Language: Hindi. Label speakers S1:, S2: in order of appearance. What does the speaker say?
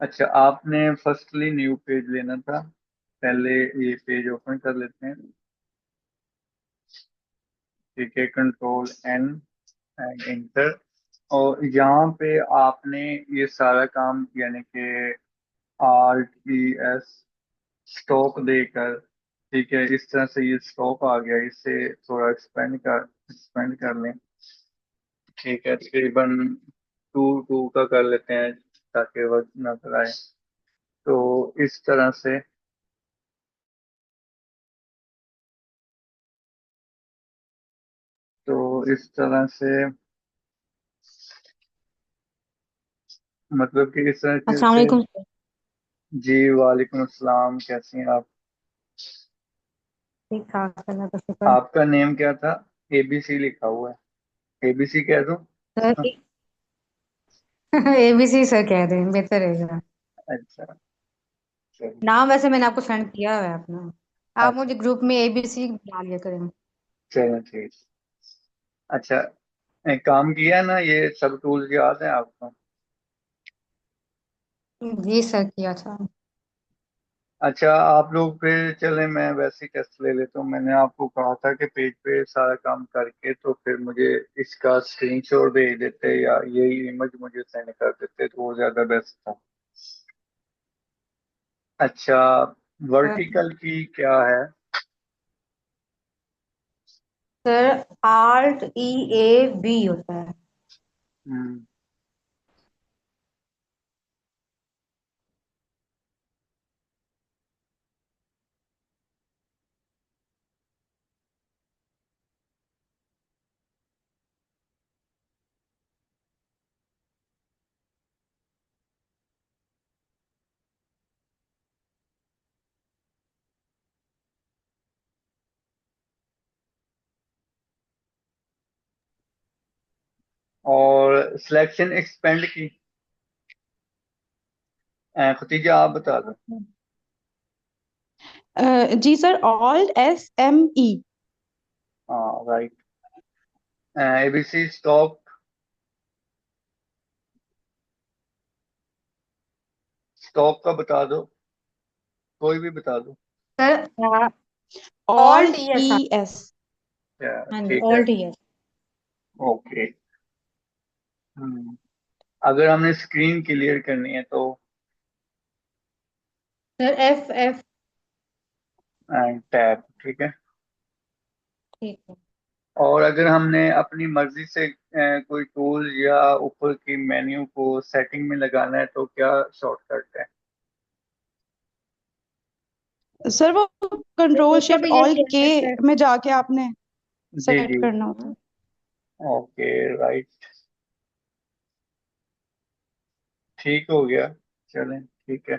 S1: अच्छा, आपने फर्स्टली न्यू पेज लेना था। पहले ये पेज ओपन कर लेते हैं। ठीक है, कंट्रोल एन एंड इंटर। और यहाँ पे आपने ये सारा काम यानी कि आर टी एस स्टॉक देकर, ठीक है, इस तरह से ये स्टॉक आ गया, इसे थोड़ा एक्सपेंड कर लें। ठीक है, तकरीबन टू टू का कर लेते हैं ताकि वक्त नजर आए। तो इस तरह से, तो इस तरह से मतलब कि इस तरह
S2: अस्सलाम
S1: से।
S2: वालेकुम।
S1: जी वालेकुम अस्सलाम, कैसी हैं आप?
S2: ठीक ठाक, अल्लाह का शुक्र।
S1: आपका नेम क्या था? एबीसी लिखा हुआ है, एबीसी कह दूं?
S2: सर एबीसी सर कह दें, बेहतर रहेगा।
S1: अच्छा, चलिए।
S2: नाम वैसे मैंने आपको सेंड किया हुआ है अपना। आप
S1: अच्छा,
S2: मुझे ग्रुप में एबीसी बना लिया करें।
S1: चलो ठीक। अच्छा, एक काम किया ना, ये सब टूल्स याद है आपको?
S2: जी सर, किया था।
S1: अच्छा, आप लोग फिर चले, मैं वैसे ही टेस्ट ले लेता हूँ। मैंने आपको कहा था कि पेज पे सारा काम करके तो फिर मुझे इसका स्क्रीनशॉट भेज देते या यही इमेज मुझे सेंड कर देते तो वो ज्यादा बेस्ट था। अच्छा,
S2: सर
S1: वर्टिकल की क्या है?
S2: सर आर्ट ई ए बी होता है।
S1: हम्म, और सिलेक्शन एक्सपेंड की खतीजा आप बता दो।
S3: जी sir, alt S M E.
S1: हाँ, राइट। एबीसी स्टॉक, स्टॉक का बता दो, कोई भी बता दो।
S2: सर ऑल्ट
S3: ऑल्ट
S2: ई
S3: ई
S2: एस।
S3: एस।
S2: हाँ जी,
S1: ठीक है।
S2: Alt E S.
S1: ओके। हम्म, अगर हमने स्क्रीन क्लियर करनी है तो
S2: सर एफ एफ।
S1: टैब, ठीक है।
S2: ठीक है।
S1: और अगर हमने अपनी मर्जी से कोई टूल या ऊपर की मेन्यू को सेटिंग में लगाना है तो क्या शॉर्टकट है?
S3: सर वो कंट्रोल
S2: उसका
S3: शिफ्ट
S2: भी
S3: ऑल्ट
S2: यही
S3: के
S2: है।
S3: में जाके आपने
S1: जी
S3: सेट
S1: जी।
S3: करना होता है।
S1: Okay, right. ठीक हो गया, चलें, ठीक है।